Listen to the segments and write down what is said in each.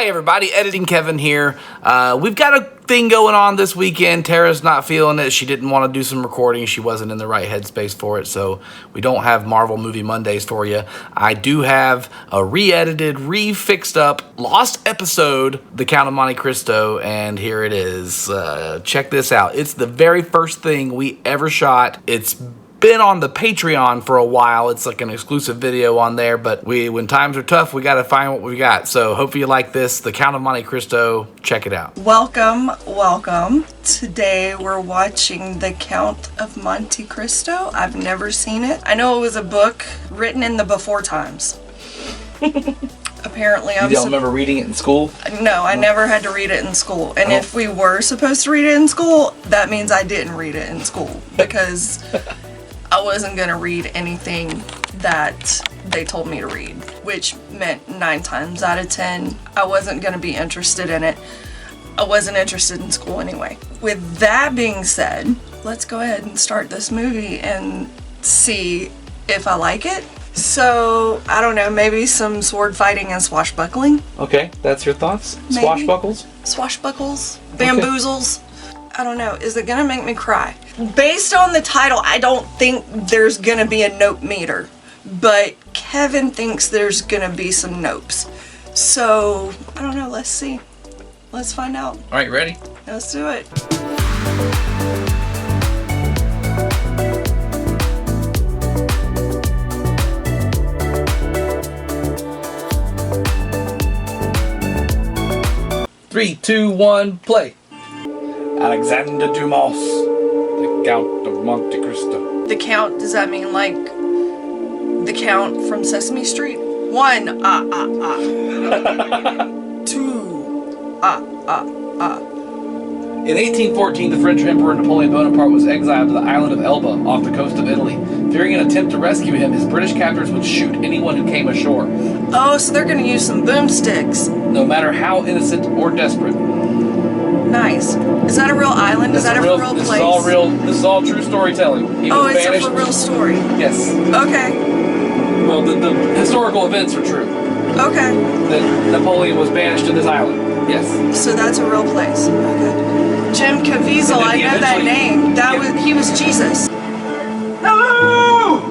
Hi everybody, Editing Kevin here. We've got a thing going on this weekend. Tara's not feeling it. She didn't want to do some recording. She wasn't in the right headspace for it, so we don't have Marvel Movie Mondays for you. I do have a re-edited, re-fixed up, lost episode, The Count of Monte Cristo, and here it is. Check this out. It's the very first thing we ever shot. It's been on the Patreon for a while. It's like an exclusive video on there, but when times are tough, we got to find what we got. So hopefully you like this, The Count of Monte Cristo. Check it out. Welcome. Today we're watching The Count of Monte Cristo. I've never seen it. I know it was a book written in the before times. Apparently You don't remember reading it in school? No, I never had to read it in school. And if we were supposed to read it in school, that means I didn't read it in school because I wasn't going to read anything that they told me to read, which meant 9 times out of 10, I wasn't going to be interested in it. I wasn't interested in school anyway. With that being said, let's go ahead and start this movie and see if I like it. So, I don't know, maybe some sword fighting and swashbuckling? Okay, that's your thoughts? Maybe. Swashbuckles? Swashbuckles? Bamboozles? I don't know. Is it gonna make me cry? Based on the title, I don't think there's gonna be a nope meter. But Kevin thinks there's gonna be some nopes. So, I don't know. Let's see. Let's find out. Alright, ready? Let's do it. Three, two, one, play. Alexandre Dumas, The Count of Monte Cristo. The Count, does that mean like the Count from Sesame Street? 1, 2, In 1814, the French Emperor Napoleon Bonaparte was exiled to the island of Elba off the coast of Italy. Fearing an attempt to rescue him, his British captors would shoot anyone who came ashore, Oh, so they're gonna use some boomsticks. no matter how innocent or desperate. Nice. Is that a real island? Is that a real place? This is all real. This is all true storytelling. He Oh, was it's banished. a real story. Yes. Okay. Well, the historical events are true. Okay. That Napoleon was banished to this island. Yes. So that's a real place. Okay. Jim Caviezel, And then I he know that eventually- name. He was Jesus. Hello!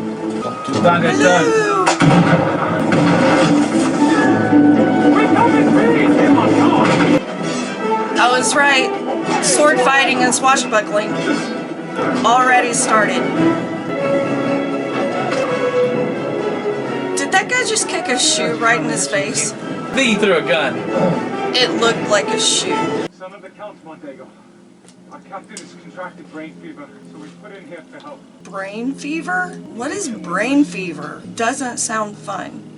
Done it, done. Hello. We come in peace, him on God. I was right. Sword fighting and swashbuckling already started. Did that guy just kick a shoe right in his face? I think he threw a gun. It looked like a shoe. Son of the Count Montego. Our captain has contracted brain fever, so we put in here to help. Brain fever? What is brain fever? Doesn't sound fun.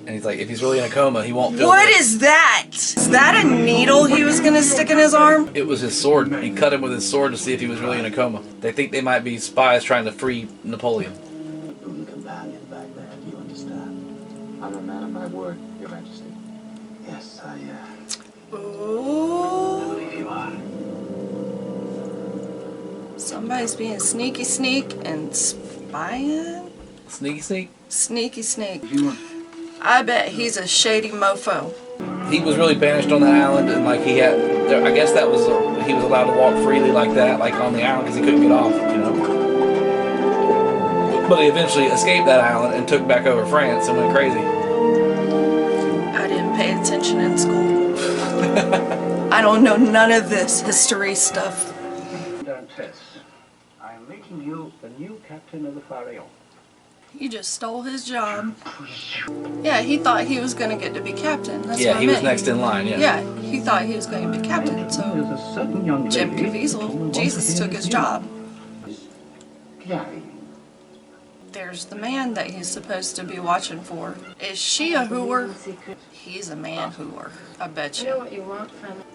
And he's like, if he's really in a coma, he won't feel What it. is that? Is that a needle he was gonna stick in his arm? It was his sword. He cut him with his sword to see if he was really in a coma. They think they might be spies trying to free Napoleon. Companion back there, do you understand? I'm a man of my word, Your Majesty. Yes, I Ooh. believe you are. Somebody's being sneaky sneak and spying? Sneaky sneak. Sneaky sneak. I bet he's a shady mofo. He was really banished on that island, and like he had, I guess that was he was allowed to walk freely like that, like on the island, because he couldn't get off, you know. But he eventually escaped that island and took back over France and went crazy. I didn't pay attention in school. I don't know none of this history stuff. Dantes, I am making you the new captain of the Pharaon. He just stole his job. Yeah, he thought he was gonna get to be captain. That's Yeah, what I he was meant. next in line. Yeah. Yeah, he thought he was going to be captain, so There's a certain young Jim lady who Caviezel, wants Jesus to took hear his you. job. Chiari. There's the man that he's supposed to be watching for. Is she a hooer? He's a man hooer. I bet You know you. what you want from it?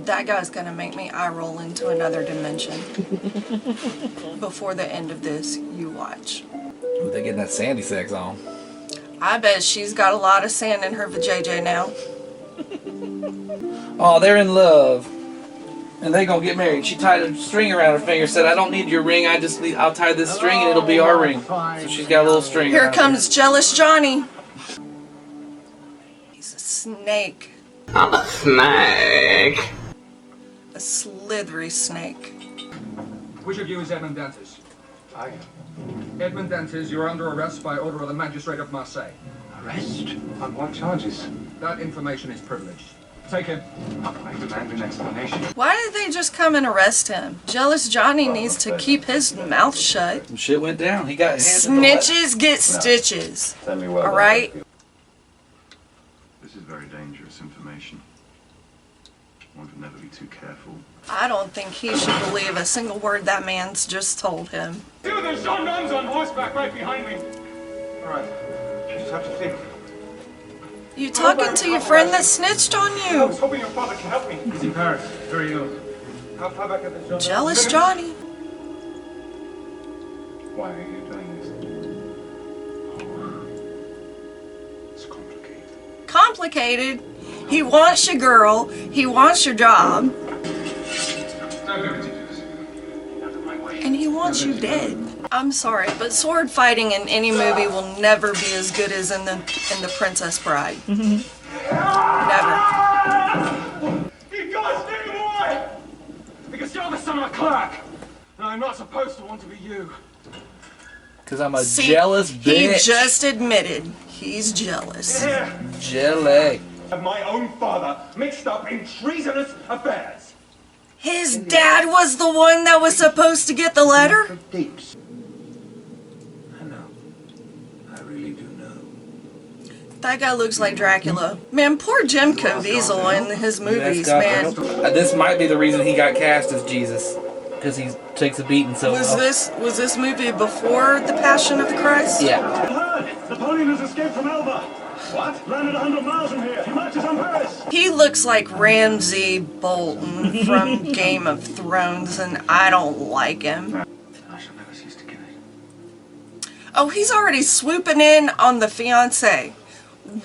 That guy's gonna make me eye roll into another dimension. Before the end of this, you watch. Ooh, they getting that sandy sex on. I bet she's got a lot of sand in her vajayjay now. Oh, they're in love. And they gonna get married. She tied a string around her finger, said, I don't need your ring, I'll tie this string and it'll be our ring. So she's got a little string Here around comes jealous Johnny. He's a Snake. I'm a snake. A slithery snake. Which of you is Edmond Dantes? I Edmond Dantes, you're under arrest by order of the magistrate of Marseille. arrest? On what charges? That information is privileged. Take him. I demand an explanation. Why did they just come and arrest him? Jealous Johnny needs to keep his mouth shut. Some shit went down. He got handed the letter. Snitches get stitches. Tell me what. All right? This is very dangerous information. One should never be too careful. I don't think he should believe a single word that man's just told him. Dude, there's gendarmes on horseback right behind me. All right. You just have to think. You talking to your friend that snitched on I was you? hoping your father could help me. He's in Paris. Very ill. How far back at the gendarmes? Jealous Johnny. Why are you doing this? It's complicated. Complicated. He wants your girl. He wants your job. Don't be ridiculous. Out of my way. And he wants you dead. I'm sorry, but sword fighting in any movie will never be as good as in the Princess Bride. Never. You gotta stay away! Because you're the son of a clerk. And I'm not supposed to want to be you. Because I'm a See, jealous He bitch. just admitted he's jealous. Here, Jelly. have my own father mixed up in treasonous affairs. His dad was the one that was supposed to get the letter? Deeps. I know. I really do know. That guy looks like Dracula. Man, poor Jim Caviezel in his movies, man. This might be the reason he got cast as Jesus. Because he takes a beating so Was well. this movie before The Passion of the Christ? Yeah. Heard! Napoleon has escaped from Elba. What? Landed 100 miles from here. He marches on Paris. He looks like Ramsay Bolton from Game of Thrones, and I don't like him. I shall never cease to give it. Oh, he's already swooping in on the fiancée.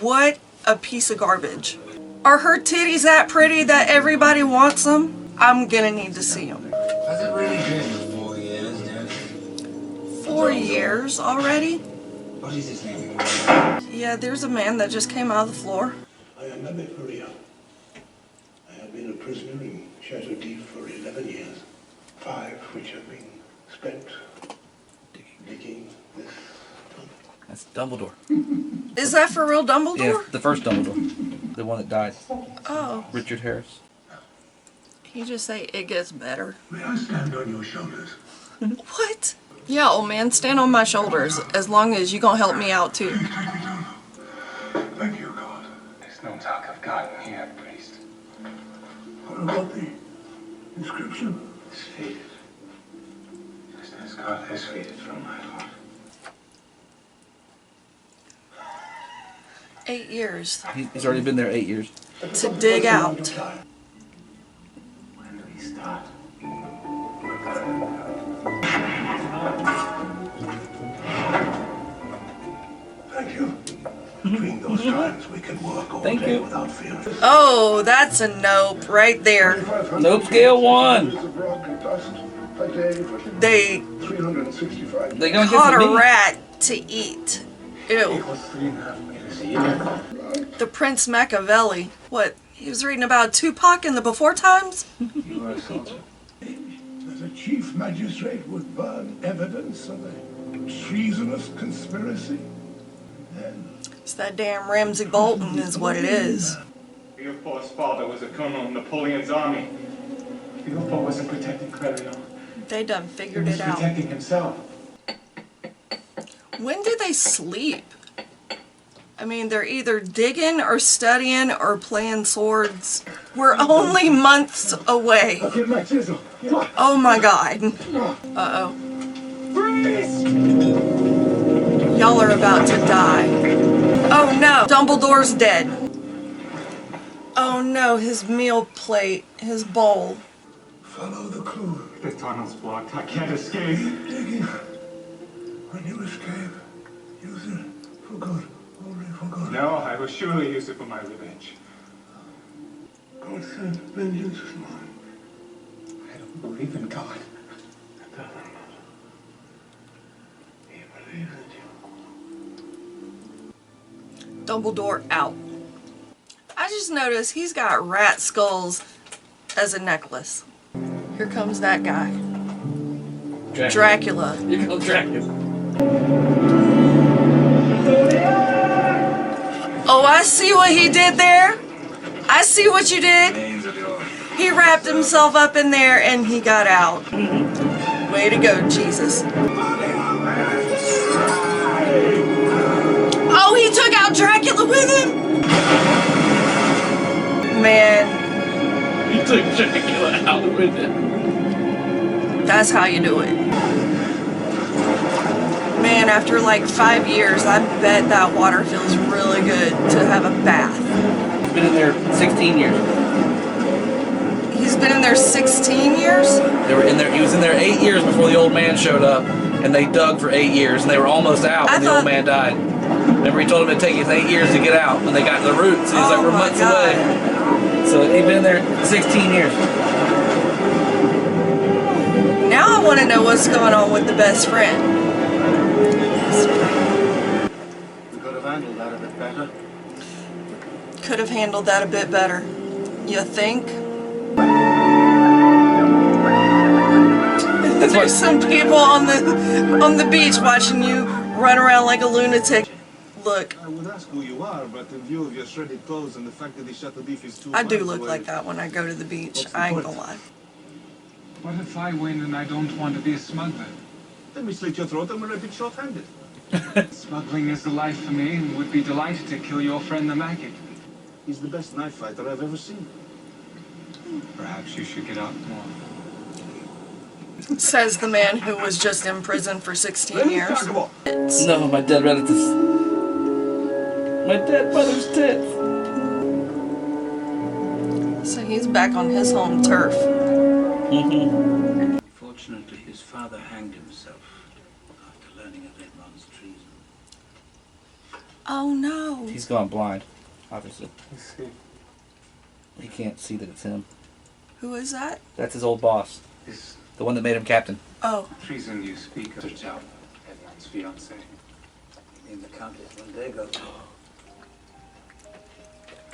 What a piece of garbage. Are her titties that pretty that everybody wants them? I'm gonna need to see them. Has it really been 4 years, Daddy? 4 years already? What is his name? Yeah, there's a man that just came out of the floor. I am Abbé Faria. I have been a prisoner in Chateau d'If for 11 years. 5 which have been spent digging this tunnel. That's Dumbledore. Is that for real Dumbledore? Yeah, the first Dumbledore. The one that died. Oh, Richard Harris. he just say it gets better. May I stand on your shoulders? What? Yeah, old man, stand on my shoulders as long as you gonna help me out too. Take me down. Thank you, God. There's no talk of God in here, priest. What about the inscription? It's faded. Just as God has faded from my heart. 8 years He's already been there 8 years. to dig out. When do we start? Thank you. Between those times, we can work all Thank day you. without fear. Oh, that's a nope right there. Nope, scale 1. Of rock and dust a day for They 365 They gonna get caught some a meat. rat to eat. Ew. Equals 3.5 meters a year. The Prince Machiavelli. What? He was reading about Tupac in the before times? You are a soldier. that a chief magistrate would burn evidence of a treasonous conspiracy. Then It's that damn Ramsay Bolton is what it is. Your poor's father was a colonel in Napoleon's army. Villefort wasn't protecting Clarion. They done He figured was it out. protecting himself. When do they sleep? I mean, they're either digging or studying or playing swords. We're only months away. Get my chisel. Oh my god. Uh-oh. Freeze! Y'all are about to die. Oh no, Dumbledore's dead. Oh no, his meal plate, his bowl. follow the clue. The tunnel's blocked. I can't escape. Digging. When you escape, use it for good. Only for good. No, I will surely use it for my revenge. God said, vengeance is mine. I don't believe in God. It doesn't matter. He believes in you. Dumbledore out. I just noticed he's got rat skulls as a necklace. Here comes that guy. Dracula. Here comes Dracula. Oh, I see what he did there. I see what you did. He wrapped himself up in there and he got out. Way to go, Jesus. Oh, he took out Dracula with him? Man. He took Dracula out with him. That's how you do it. Man, after like 5 years, I bet that water feels really good to have a bath. He's been in there 16 years. He's been in there 16 years? They were in there. He was in there 8 years before the old man showed up, and they dug for 8 years, and they were almost out when the old man died. Remember, he told him it'd take us 8 years to get out when they got to the roots. He was like, we're months away. So he'd been there 16 years. Now I want to know what's going on with the best friend. We could have handled that a bit better. Could have handled that a bit better. You think? There's some people on the beach watching you run around like a lunatic. Look. I would ask who you are, but in view of your shredded clothes and the fact that the Chateau d'If is 2 I do miles look away, like that when I go to the beach. I ain't gonna lie. What if I win and I don't want to be a smuggler? Then we slit your throat and we're a bit short-handed. Smuggling is the life for me and would be delighted to kill your friend the maggot. He's the best knife fighter I've ever seen. Perhaps you should get out more. Says the man who was just in prison for 16 years. No, my dead relatives. My dead brother's tits. So he's back on his home turf. Fortunately, his father hanged himself after learning of Edmond's treason. Oh no. He's gone blind, obviously. He can't see that it's him. Who is that? That's his old boss. The one that made him captain. Oh. Treason you speak of, Child, Edmond's fiancée. You mean the Countess Mondego?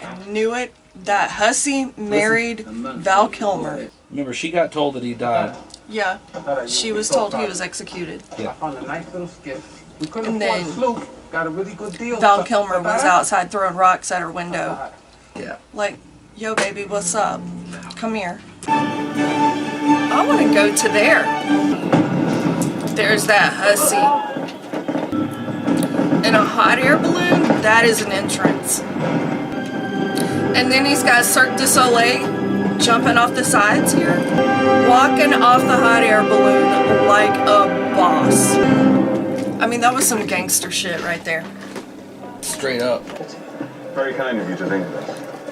I knew it. That hussy married Val Kilmer. Remember, she got told that he died. Yeah. She was told he was executed. Yeah. I found a nice little skiff. We couldn't And afford then sloop. Got a really good deal. Val Kilmer was outside throwing rocks at her window. Yeah. Like, yo baby, what's up? Come here. I want to go to there. There's that hussy. In a hot air balloon, that is an entrance. And then he's got Cirque du Soleil jumping off the sides here. Walking off the hot air balloon like a boss. I mean, that was some gangster shit right there. Straight up. Very kind of you to think this.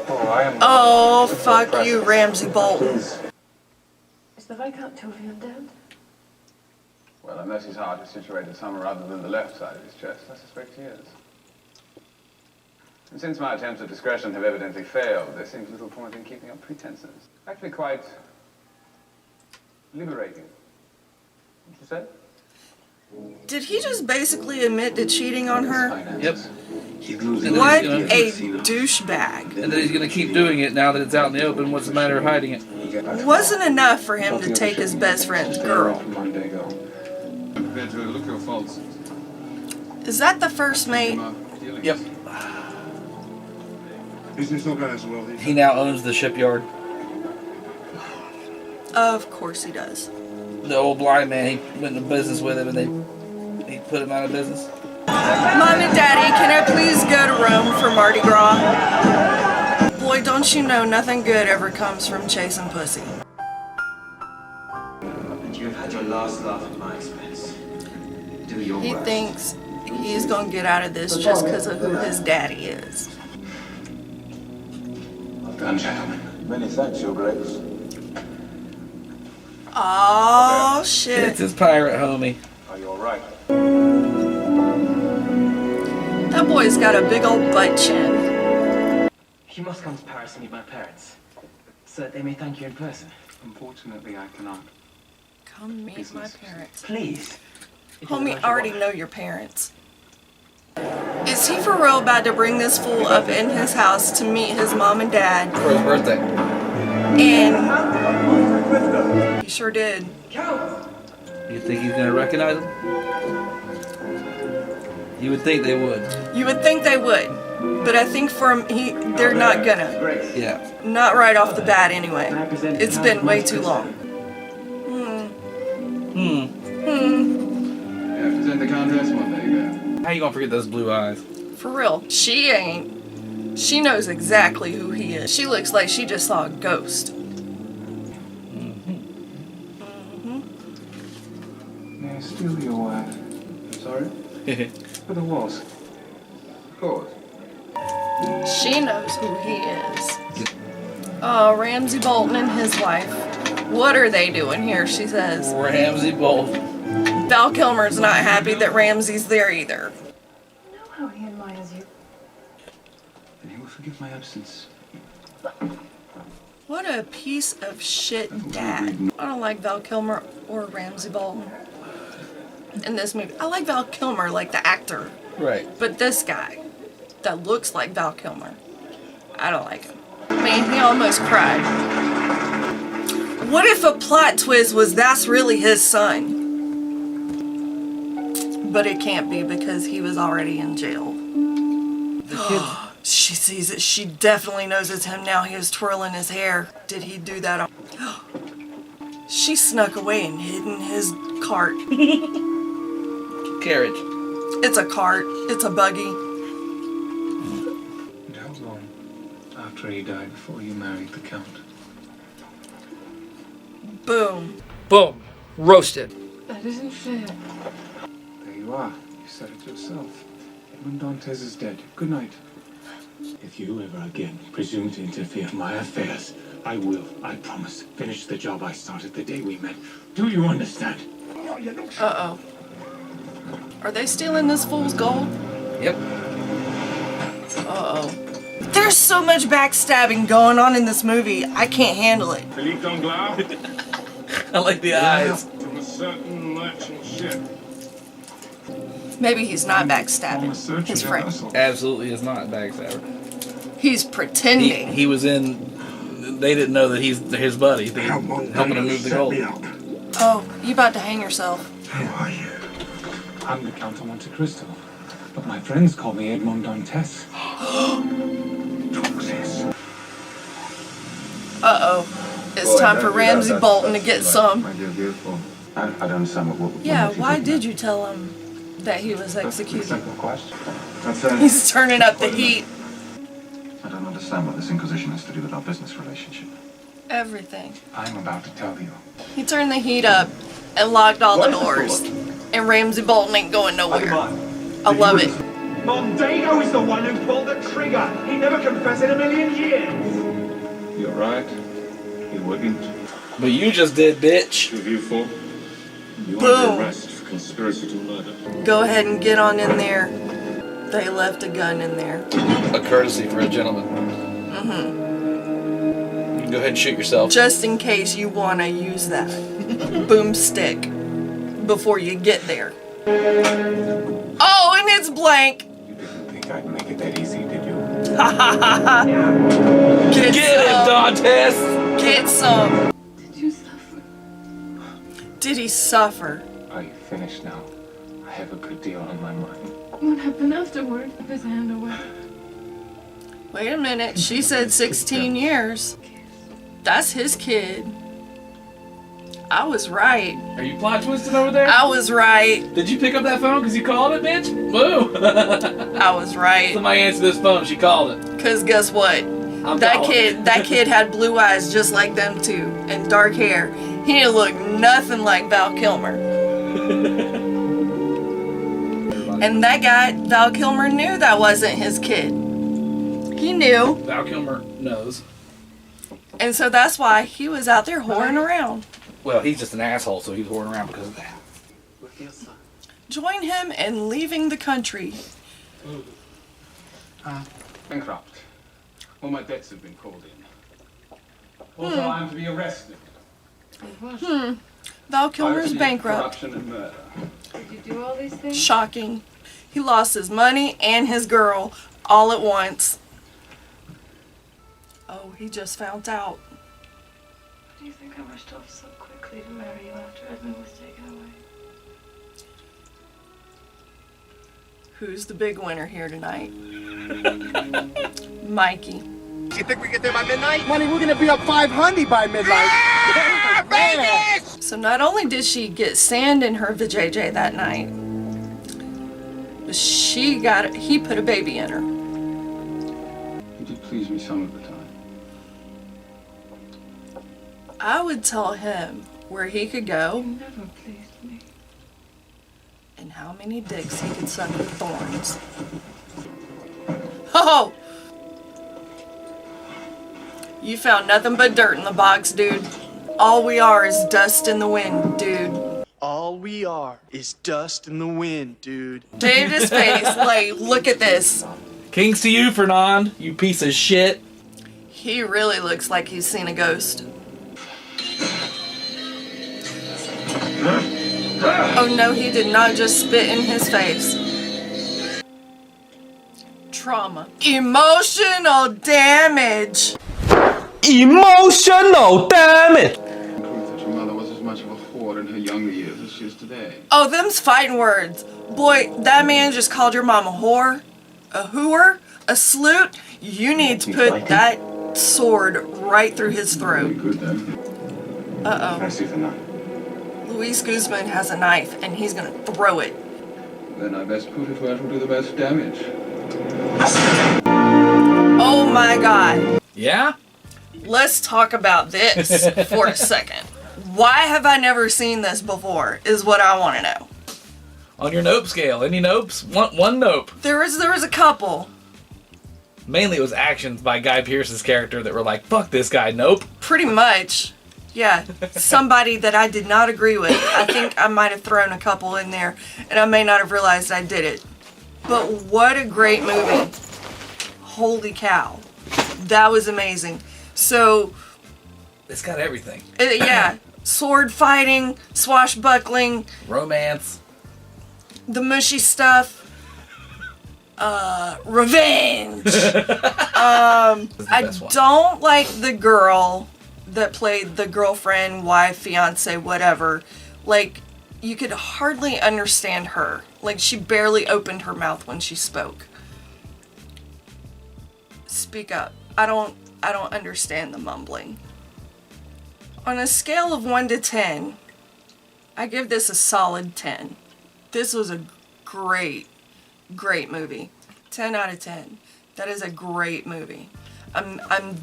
Oh, I am. Oh, fuck you, Ramsay Bolton. Is the Viscount Tovian dead? Well, unless his heart is situated somewhere other than the left side of his chest, I suspect he is. And since my attempts at discretion have evidently failed, there seems little point in keeping up pretenses. Actually quite liberating. Wouldn't you say? Did he just basically admit to cheating on her? Yep. What a douchebag. And then he's going to keep doing it now that it's out in the open. What's the matter of hiding it? Wasn't enough for him to take his best friend's girl. Prepared to overlook your faults. Is that the first mate? Yep. Business not going as well. He now owns the shipyard. Of course he does. The old blind man, he went into business with him and he put him out of business. Mom and Daddy, can I please go to Rome for Mardi Gras? Boy, don't you know nothing good ever comes from chasing pussy. But you've had your last laugh at my expense. Do your He worst. thinks he's gonna get out of this just because of who his daddy is. Well done, gentlemen. Many thanks, Your Grace. Oh shit. It's his pirate homie. Are you all right? That boy's got a big old butt chin. You must come to Paris and meet my parents, so that they may thank you in person. Unfortunately, I cannot. Come meet my parents. Please. Homie, I already know your parents. Is he for real about to bring this fool up in his house to meet his mom and dad? For his birthday. And he sure did. You think he's gonna recognize him? You would think they would. You would think they would, but I think for him, they're not gonna. Yeah. Not right off the bat, anyway. It's been way too long. Yeah, present the contest one. There you go. How you gonna forget those blue eyes? For real, she ain't. She knows exactly who he is. She looks like she just saw a ghost. May I steal your I'm sorry? for the walls? Of course. She knows who he is. Oh, Ramsay Bolton and his wife. What are they doing here, she says. Ramsay Bolton. Val Kilmer's not happy that Ramsay's there either. You know how he admires you. And he will forgive my absence. What a piece of shit dad. I don't like Val Kilmer or Ramsay Bolton in this movie. I like Val Kilmer, like the actor. Right. But this guy that looks like Val Kilmer, I don't like him. Man, he almost cried. What if a plot twist was that's really his son? But it can't be because he was already in jail. She sees it. She definitely knows it's him now. He was twirling his hair. Did he do that? She snuck away and hid in his cart. Carriage. It's a cart. It's a buggy. And how long after he died before you married the Count? Boom. Boom. Roasted. That isn't fair. There you are. You said it yourself. Edmond Dantes is dead. Good night. If you ever again presume to interfere in my affairs, I will, I promise, finish the job I started the day we met. Do you understand? Uh-oh. Are they stealing this fool's gold? Yep. Uh-oh. There's so much backstabbing going on in this movie. I can't handle it. Philippe Danglars? I like the eyes. From a certain merchant ship. Maybe he's not backstabbing his friend. Absolutely is not backstabber. He's pretending. He was in. They didn't know that he's his buddy. They helping him move the gold. Oh, you about to hang yourself. Who are you? I'm the Count of Monte Cristo, but my friends call me Edmond Dantes. Uh-oh. It's time for Ramsay Bolton to get some. My dear beautiful. I don't understand what Yeah, why did you tell him that he was executed? Simple question. He's turning up the heat. I don't understand what this Inquisition has to do with our business relationship. Everything. I'm about to tell you. He turned the heat up and locked all the doors. And Ramsay Bolton ain't going nowhere. I love it. Mondego is the one who pulled the trigger. He never confessed in a million years. You're right. He wouldn't. But you just did, bitch. Two of you four. You Boom. under arrest for conspiracy to murder. Go ahead and get on in there. They left a gun in there. A courtesy for a gentleman. Mm-hmm. You can go ahead and shoot yourself. Just in case you want to use that boomstick before you get there. Oh, and it's blank. You didn't think I'd make it that easy, did you? Get it, Dantes! Get some. Did you suffer? Did he suffer? Are you finished now? I have a good deal on my mind. What happened afterward? His hand away. Wait a minute. She said 16 years. That's his kid. I was right. Are you plot twisting over there? I was right. Did you pick up that phone because you called it, bitch? Boo! I was right. Somebody answered this phone. She called it. Cause guess what? That kid had blue eyes just like them too, and dark hair. He didn't look nothing like Val Kilmer. And that guy, Val Kilmer, knew that wasn't his kid. He knew. Val Kilmer knows. And so that's why he was out there whoring around. Well, he's just an asshole, so he's whoring around because of that. Join him in leaving the country. Bankrupt. All my debts have been called in. Also, I am to be arrested. Val Kilmer's Piracy, bankrupt. Corruption and murder. Did you do all these things? Shocking. He lost his money and his girl all at once. Oh, he just found out. Why do you think I rushed off so quickly to marry you after Edmund was taken away? Who's the big winner here tonight? Mikey. You think we get there by midnight? Money, we're gonna be up 500 by midnight. Yeah, baby! So not only did she get sand in her vajayjay that night, but he put a baby in her. You did please me some of the time. I would tell him where he could go. You never pleased me. And how many dicks he could suck with thorns. Oh! You found nothing but dirt in the box, dude. All we are is dust in the wind, dude. All we are is dust in the wind, dude. Shaved his face, like, look at this. Kings to you, Fernand, you piece of shit. He really looks like he's seen a ghost. Oh no, he did not just spit in his face. Trauma. Emotional damage. Emotional damage! The truth that your mother was as much of a whore in her younger years as she is today. Oh, them's fighting words. Boy, that man just called your mom a whore, a hooer, a sleut. You need to put that sword right through his throat. Good then. Uh-oh. I see the knife. Luis Guzman has a knife and he's gonna throw it. Then I best put it where it will do the best damage. Oh my god. Yeah? Let's talk about this for a second. Why have I never seen this before is what I want to know. On your nope scale, any nopes? One nope. There was a couple. Mainly it was actions by Guy Pearce's character that were like, fuck this guy, nope. Pretty much. Yeah, somebody that I did not agree with. I think I might have thrown a couple in there, and I may not have realized I did it. But what a great movie. Holy cow. That was amazing. So... It's got everything. Yeah. Sword fighting, swashbuckling. Romance. The mushy stuff. Revenge. I don't like the girl that played the girlfriend, wife, fiance, whatever. Like, you could hardly understand her. Like, she barely opened her mouth when she spoke. Speak up. I don't understand the mumbling. On a scale of 1 to 10, I give this a solid 10. This was a great movie. 10 out of 10. That is a great movie. I'm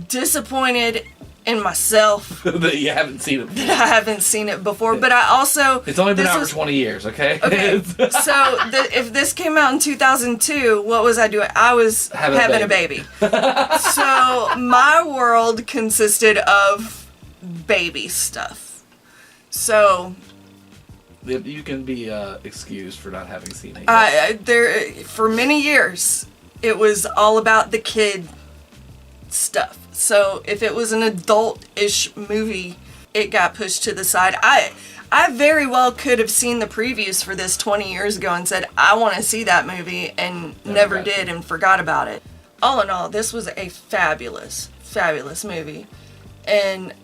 disappointed in myself that you haven't seen it before. That I haven't seen it before, but I also... It's only been out for 20 years, okay? Okay, so if this came out in 2002, what was I doing? I was having a baby. So my world consisted of baby stuff. So... You can be excused for not having seen it. For many years, it was all about the kid stuff. So if it was an adult-ish movie, it got pushed to the side. I very well could have seen the previews for this 20 years ago and said, I want to see that movie, and never did and forgot about it. All in all, this was a fabulous, fabulous movie. And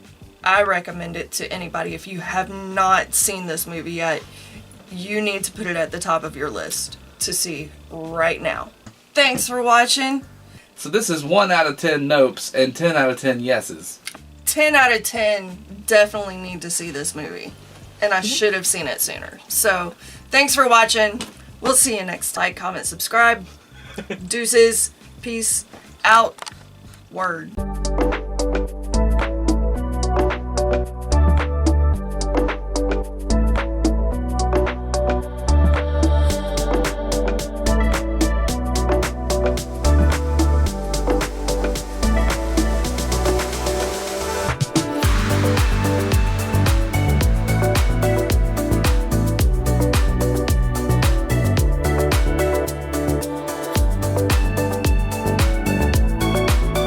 I recommend it to anybody. If you have not seen this movie yet, you need to put it at the top of your list to see right now. Thanks for watching. So this is 1 out of 10 nopes and 10 out of 10 yeses. 10 out of 10 definitely need to see this movie. And I should have seen it sooner. So, thanks for watching. We'll see you next time. Like, comment, subscribe. Deuces. Peace out. Word.